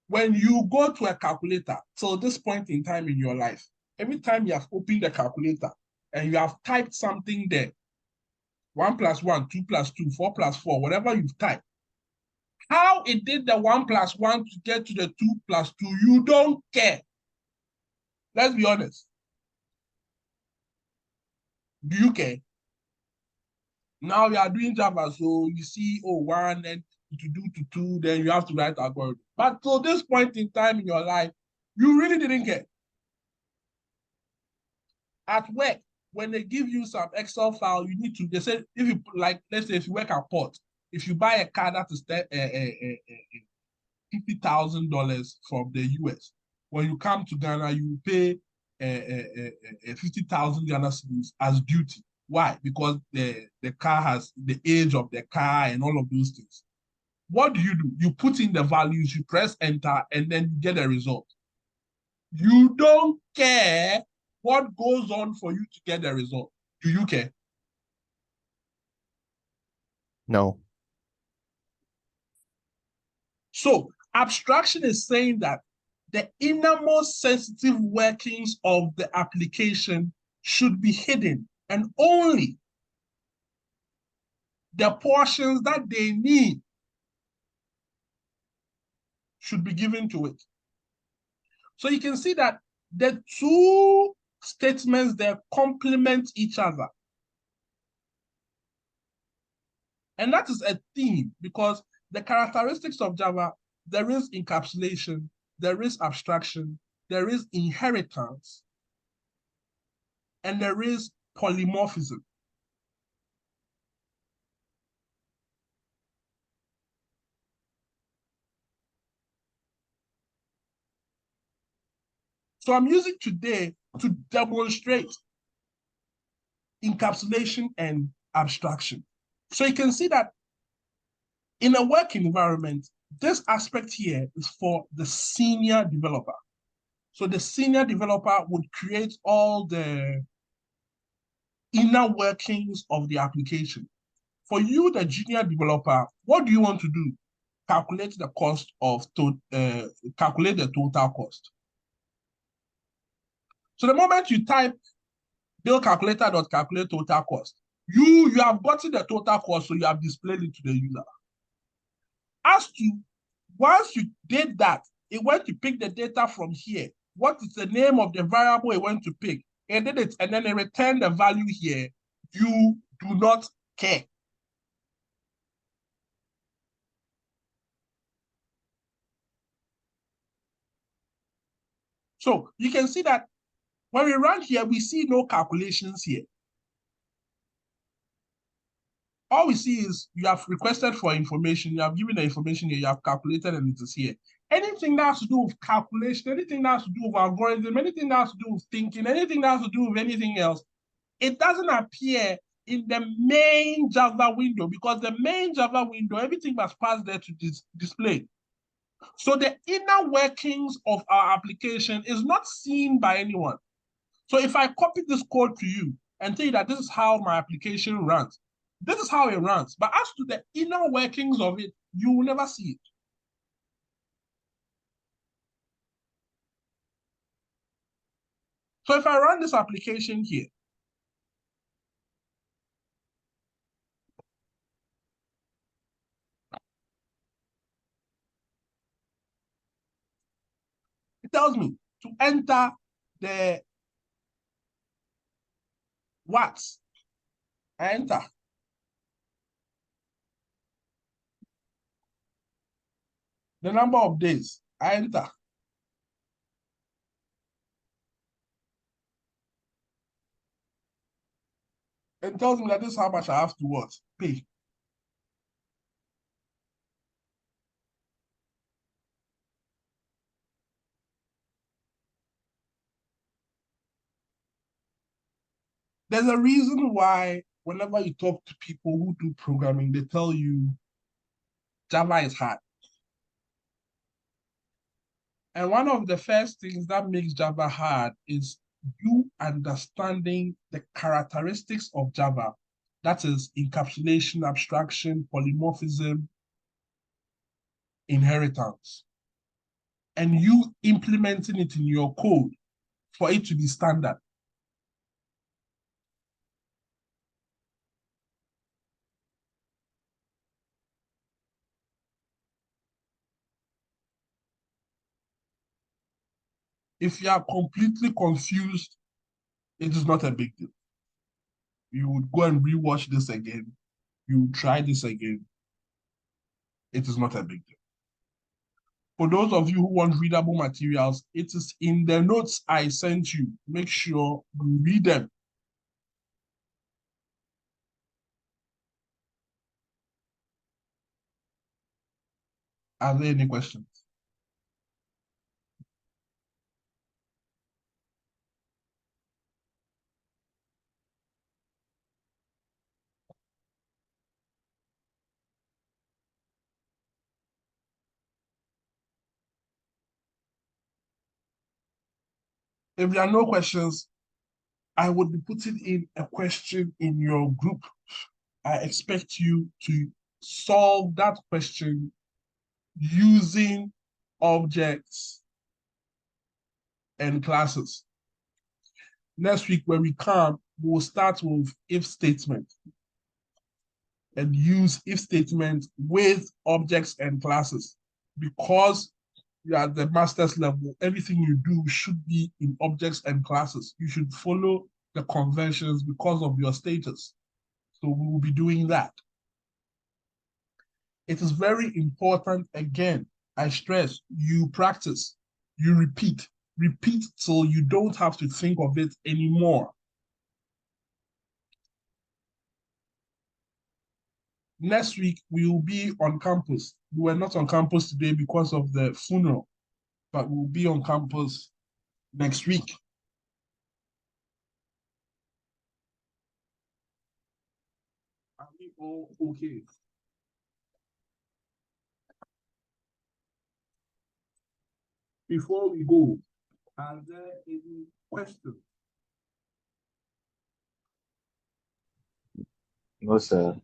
When you go to a calculator, till this point in time in your life, every time you have opened the calculator and you have typed something there, 1 + 1, 2 + 2, 4 + 4, whatever you've typed, how it did the 1 + 1 to get to the 2 + 2, you don't care. Let's be honest. Do you care? Now you are doing Java, so you see, oh, 1 and to do to 2, then you have to write algorithm. But till this point in time in your life, you really didn't care. At work, when they give you some Excel file, you need to, they say, if you, like, let's say if you work at Port, if you buy a car that is $50,000 from the US, when you come to Ghana, you pay 50,000 Ghana cedis as duty. Why? Because the car has the age of the car and all of those things. What do? You put in the values, you press enter, and then you get a result. You don't care what goes on for you to get the result. Do you care? No. So abstraction is saying that the innermost sensitive workings of the application should be hidden, and only the portions that they need should be given to it. So you can see that the two statements there complement each other. And that is a theme, because the characteristics of Java, there is encapsulation, there is abstraction, there is inheritance, and there is polymorphism. So I'm using today to demonstrate encapsulation and abstraction. So you can see that in a work environment, this aspect here is for the senior developer. So the senior developer would create all the inner workings of the application. For you, the junior developer, what do you want to do? Calculate the cost of, calculate the total cost. So the moment you type bill calculator.calculate total cost, you have gotten the total cost, so you have displayed it to the user. As to, once you did that, it went to pick the data from here. What is the name of the variable it went to pick? It did it, and then it returned the value here. You do not care. So you can see that when we run here, we see no calculations here. All we see is you have requested for information, you have given the information here, you have calculated, and it is here. Anything that has to do with calculation, anything that has to do with algorithm, anything that has to do with thinking, anything that has to do with anything else, it doesn't appear in the main Java window, because the main Java window, everything must pass there to display. So the inner workings of our application is not seen by anyone. So if I copy this code to you and tell you that this is how my application runs, this is how it runs. But as to the inner workings of it, you will never see it. So if I run this application here, it tells me to enter the watts. I enter. The number of days. I enter. It tells me that this is how much I have to what? Pay. There's a reason why whenever you talk to people who do programming, they tell you Java is hard. And one of the first things that makes Java hard is you understanding the characteristics of Java. That is encapsulation, abstraction, polymorphism, inheritance. And you implementing it in your code for it to be standard. If you are completely confused, it is not a big deal. You would go and rewatch this again. You would try this again. It is not a big deal. For those of you who want readable materials, it is in the notes I sent you. Make sure you read them. Are there any questions? If there are no questions, I would be putting in a question in your group. I expect you to solve that question using objects and classes. Next week, when we come, we'll start with if statement and use if statement with objects and classes. Because you are at the master's level, everything you do should be in objects and classes. You should follow the conventions because of your status. So we will be doing that. It is very important, again, I stress, you practice, you repeat till you don't have to think of it anymore. Next week, we will be on campus. We were not on campus today because of the funeral, but we'll be on campus next week. Are we all okay? Before we go, are there any questions? No, sir.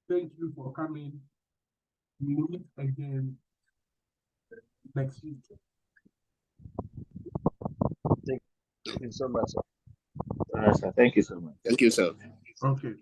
Thank you for coming. We will meet again next week. Thank you so much, sir. All right, sir. Thank you so much. Thank you, sir. Okay.